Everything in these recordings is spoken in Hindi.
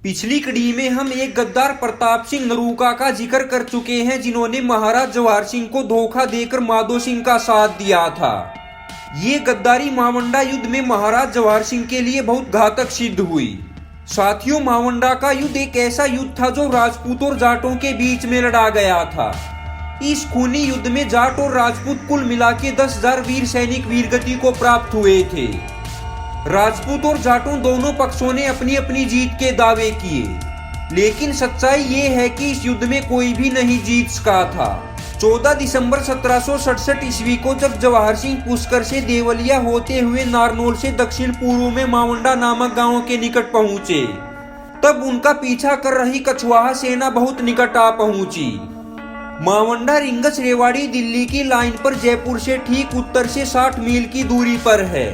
पिछली कड़ी में हम एक गद्दार प्रताप सिंह नरूका का जिक्र कर चुके हैं, जिन्होंने महाराज जवाहर सिंह को धोखा देकर माधो सिंह का साथ दिया था। ये गद्दारी मावंडा युद्ध में महाराज जवाहर सिंह के लिए बहुत घातक सिद्ध हुई। साथियों, मावंडा का युद्ध एक ऐसा युद्ध था जो राजपूत और जाटों के बीच में लड़ा गया था। इस खूनी युद्ध में जाट और राजपूत कुल मिला के 10,000 वीर सैनिक वीरगति को प्राप्त हुए थे। राजपूत और जाटों दोनों पक्षों ने अपनी अपनी जीत के दावे किए, लेकिन सच्चाई ये है कि इस युद्ध में कोई भी नहीं जीत सका था। 14 दिसंबर 1767 ईस्वी को जब जवाहर सिंह पुष्कर से देवलिया होते हुए नारनौल से दक्षिण पूर्व में मावंडा नामक गांव के निकट पहुंचे, तब उनका पीछा कर रही कछवाहा सेना बहुत निकट आ पहुंची। मावंडा रिंगस रेवाड़ी दिल्ली की लाइन पर जयपुर से ठीक उत्तर से 60 मील की दूरी पर है।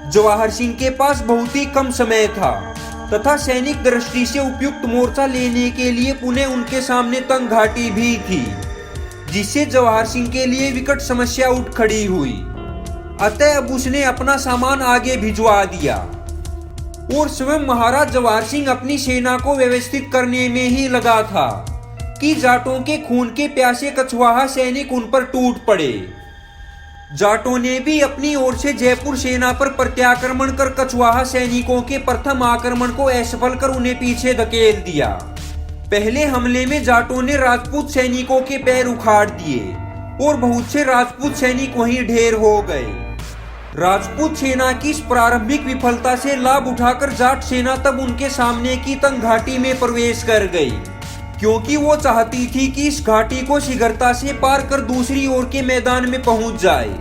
जवाहर सिंह के पास बहुत ही कम समय था तथा सैनिक दृष्टि से उपयुक्त मोर्चा लेने के लिए पुणे उनके सामने तंग घाटी भी थी, जिससे जवाहर सिंह के लिए विकट समस्या उठ खड़ी हुई। अतः अब उसने अपना सामान आगे भिजवा दिया और स्वयं महाराज जवाहर सिंह अपनी सेना को व्यवस्थित करने में ही लगा था कि जाटों के खून के प्यासे कछवाहा सैनिक उन पर टूट पड़े। जाटों ने भी अपनी ओर से जयपुर सेना पर प्रत्याक्रमण कर कछवाहा सैनिकों के प्रथम आक्रमण को असफल कर उन्हें पीछे धकेल दिया। पहले हमले में जाटों ने राजपूत सैनिकों के पैर उखाड़ दिए और बहुत से राजपूत सैनिक वहीं ढेर हो गए। राजपूत सेना की इस प्रारंभिक विफलता से लाभ उठाकर जाट सेना तब उनके सामने की तंग घाटी में प्रवेश कर गई, क्योंकि वो चाहती थी कि इस घाटी को शीघ्रता से पार कर दूसरी ओर के मैदान में पहुंच जाए,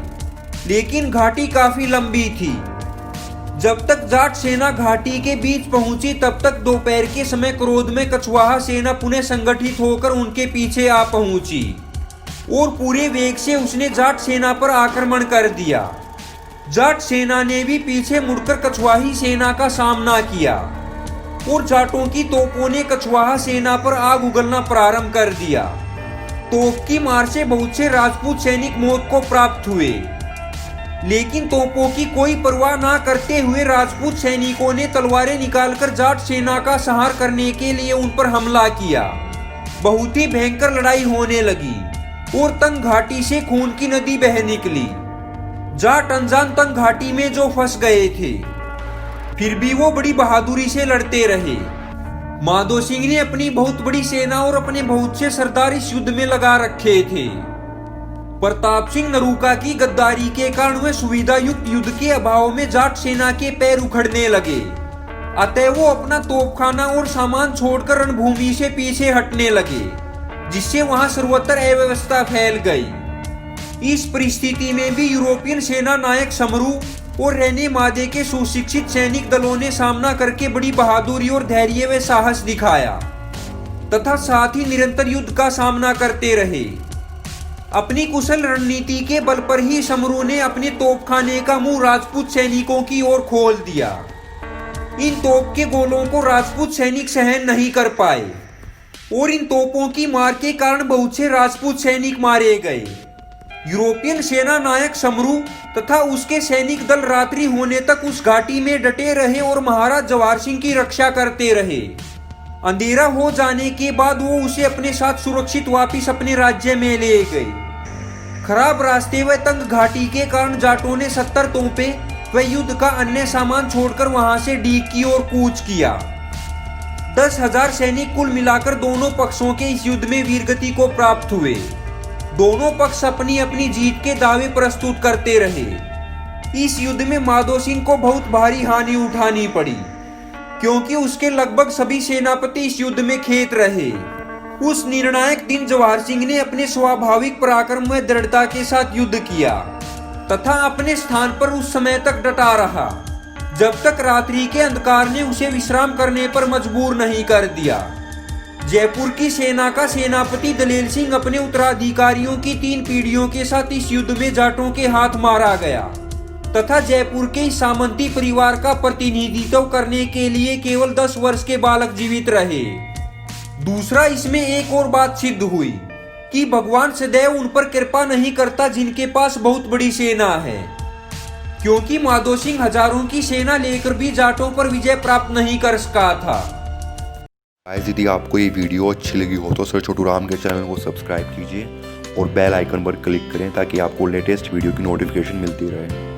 लेकिन घाटी काफी लंबी थी। जब तक जाट सेना घाटी के बीच पहुंची, तब तक दोपहर के समय क्रोध में कछवाहा सेना पुनः संगठित होकर उनके पीछे आ पहुंची और पूरे वेग से उसने जाट सेना पर आक्रमण कर दिया। जाट सेना ने भी पीछे मुड़कर कछवाही सेना का सामना किया और जाटों की तोपों ने कछवाहा सेना पर आग उगलना प्रारंभ कर दिया। तोप की मार से बहुत से राजपूत सैनिक मौत को प्राप्त हुए, लेकिन तोपों की कोई परवाह ना करते हुए राजपूत सैनिकों ने तलवारें निकालकर जाट सेना का संहार करने के लिए उन पर हमला किया। बहुत ही भयंकर लड़ाई होने लगी और तंग घाटी से खून की नदी बह निकली। जाट अनजान तंग घाटी में जो फंस गए थे, फिर भी वो बड़ी बहादुरी से लड़ते रहे। माधो सिंह ने अपनी बहुत बड़ी सेना और अपने बहुत से सरदार इस युद्ध में लगा रखे थे। प्रताप सिंह नरूका की गद्दारी के कारण वे सुविधा युक्त युद्ध के अभाव में जाट सेना के पैर उखड़ने लगे। अतः वो अपना तोपखाना और सामान छोड़कर रणभूमि से पीछे हटने लगे, जिससे वहां सर्वत्र अव्यवस्था फैल गई। इस परिस्थिति में भी यूरोपियन सेना नायक समरू और रेने मादे के सुशिक्षित सैनिक दलों ने सामना करके बड़ी बहादुरी और धैर्य व साहस दिखाया तथा साथ ही निरंतर युद्ध का सामना करते रहे। अपनी कुशल रणनीति के बल पर ही समरू ने अपने तोपखाने का मुंह राजपूत सैनिकों की ओर खोल दिया। इन तोप के गोलों को राजपूत सैनिक सहन नहीं कर पाए और इन तोपों की मार के कारण बहुत से राजपूत सैनिक मारे गए। यूरोपियन सेना नायक समरू तथा उसके सैनिक दल रात्रि होने तक उस घाटी में डटे रहे और महाराज जवाहर सिंह की रक्षा करते रहे। अंधेरा हो जाने के बाद वो उसे अपने साथ सुरक्षित वापस अपने राज्य में ले गए। खराब रास्ते व तंग घाटी के कारण जाटों ने 70 तोपें व युद्ध का अन्य सामान छोड़कर वहां से डीग की ओर कूच किया। 10,000 सैनिक कुल मिलाकर दोनों पक्षों के इस युद्ध में वीरगति को प्राप्त हुए। दोनों पक्ष अपनी अपनी जीत के दावे प्रस्तुत करते रहे। इस युद्ध में माधो सिंह को बहुत भारी हानि उठानी पड़ी, क्योंकि उसके लगभग सभी सेनापति इस युद्ध में खेत रहे। उस निर्णायक दिन जवाहर सिंह ने अपने स्वाभाविक पराक्रम व दृढ़ता के साथ युद्ध किया तथा अपने स्थान पर उस समय तक डटा रहा, जब तक रात्रि के अंधकार ने उसे विश्राम करने पर मजबूर नहीं कर दिया। जयपुर की सेना का सेनापति दलेल सिंह अपने उत्तराधिकारियों की 3 पीढ़ियों के साथ इस युद्ध में जाटों के हाथ मारा गया तथा जयपुर के इस सामंती परिवार का प्रतिनिधित्व करने के लिए केवल 10 वर्ष के बालक जीवित रहे। दूसरा, इसमें एक और बात सिद्ध हुई कि भगवान सदैव उन पर कृपा नहीं करता जिनके पास बहुत बड़ी सेना है, क्योंकि माधो सिंह हजारों की सेना लेकर भी जाटों पर विजय प्राप्त नहीं कर सका था। गाइस यदि आपको ये वीडियो अच्छी लगी हो तो सर छोटू राम के चैनल को सब्सक्राइब कीजिए और बेल आइकन पर क्लिक करें ताकि आपको लेटेस्ट वीडियो की नोटिफिकेशन मिलती रहे।